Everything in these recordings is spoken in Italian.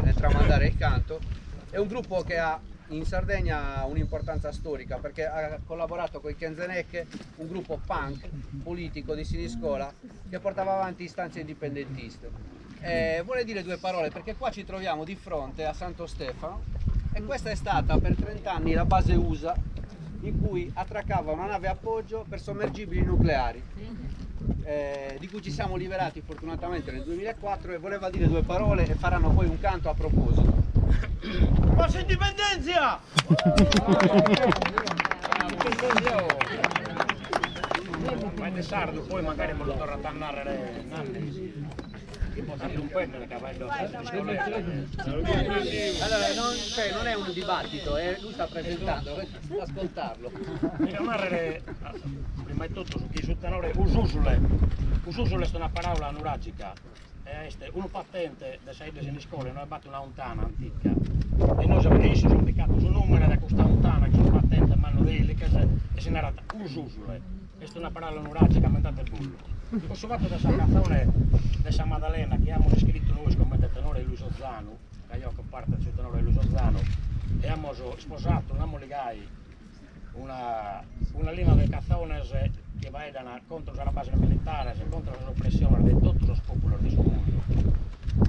nel tramandare il canto. È un gruppo che ha in Sardegna un'importanza storica perché ha collaborato con i Kenzenecche, un gruppo punk politico di siniscola che portava avanti istanze indipendentiste. Vorrei dire due parole perché qua ci troviamo di fronte a Santo Stefano e questa è stata per 30 anni la base USA in cui attraccava una nave appoggio per sommergibili nucleari, di cui ci siamo liberati fortunatamente nel 2004 e voleva dire due parole e faranno poi un canto a proposito. Forza indipendenza! Ma è sardo, poi magari me lo torna a narrare un pezzo che va Allora non è un dibattito, lui sta presentando, ascoltarlo. Devo narrare prima di tutto su chi sul tenore ususule è una parola nuragica. Uno patente da sei in scuola, noi abbiamo una lontana antica e noi sappiamo sono indicato sul numero di questa lontana che sono patente ma non è che si narrata ususule. Questa è una parola nuragica, aumentate il bullo. Ho fatto questa canzone di San Maddalena che abbiamo scritto noi come tenore Luis Ozzano, che io che parte del tenore Luis Ozzano, e abbiamo sposato, abbiamo legato una linea di canzones che va contro la base militare, contro la repressione di tutti i popoli del mondo.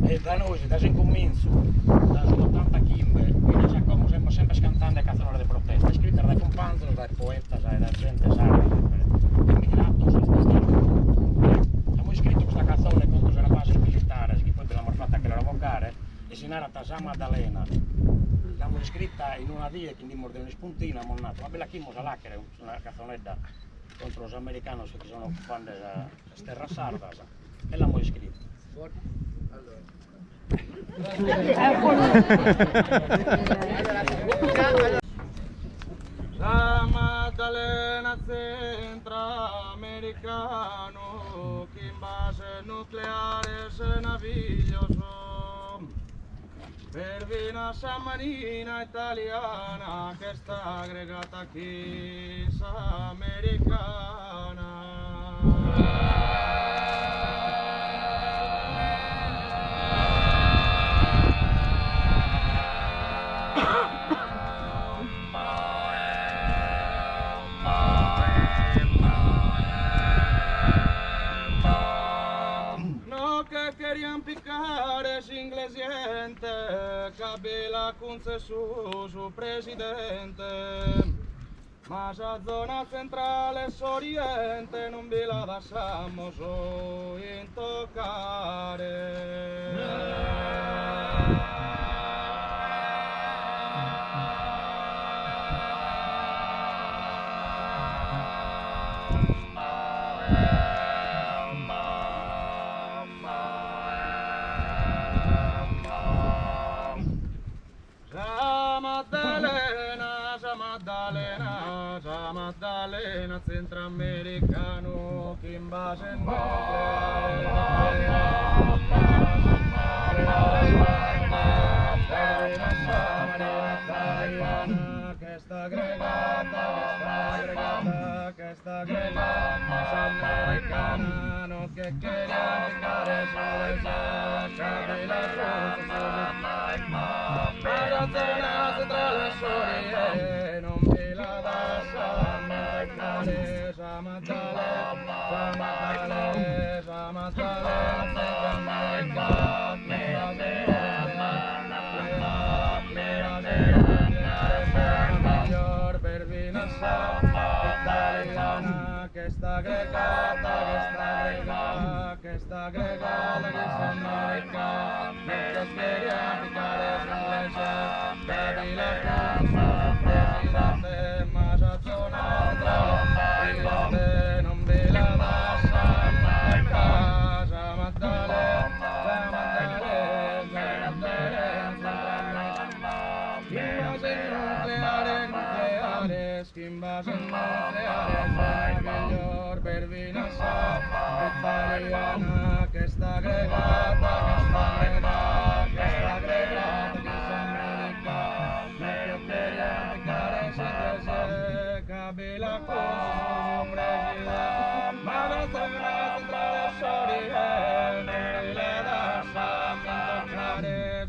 E da noi, da incomincio, da 80 chimbe, siamo sempre scantando canzoni di protesta, scritte dai compagni, dai poeti, da gente sarda. Abbiamo scritto questa canzone contro la base militare, che poi l'abbiamo fatta anche revocare, e si narra San Maddalena. L'abbiamo scritta in una via che andiamo di una spuntina, ma bella chimosa lacrime, una canzonetta contro gli americani che sono occupando la terra sarda, e l'abbiamo scritta. San Maddalena centroamericano che in base nucleare è meraviglioso per vina San Marina italiana che sta aggregata qui americana. Querían picar es inglesiente, Kabila con su presidente, mas a zona centrale es oriente, non vi la lasciamo intoccare. Maddalena centroamericano che in base che sta aggregata americano che quería fare la centrale storie non vi la che sta aggregata che sta America che speriamo di fare per la presidente ma già non ve la lascia mai casa Maddalena base nucleare miglior per Vinassa italiana che sta aggregata che sta aggregata che sta America meglio per applicare se Kabila con presidente ma non torna centrale storia non le lascia toccare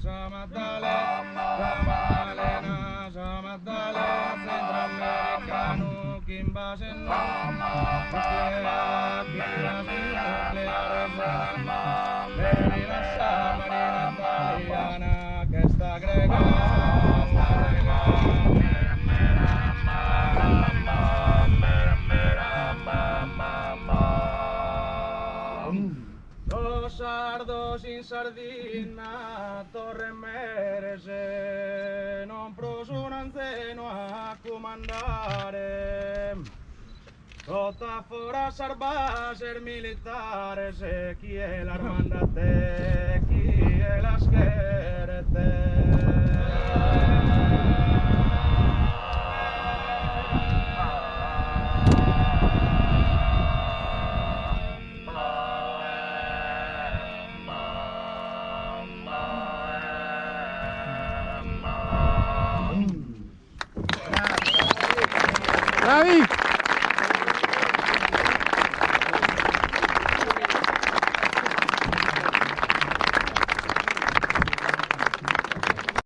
marina italiana che sta gregando. Los sardos in sardina torre merese non prosunan zeno a comandare. Tutta fora sarbaser militares e chi è l'armandate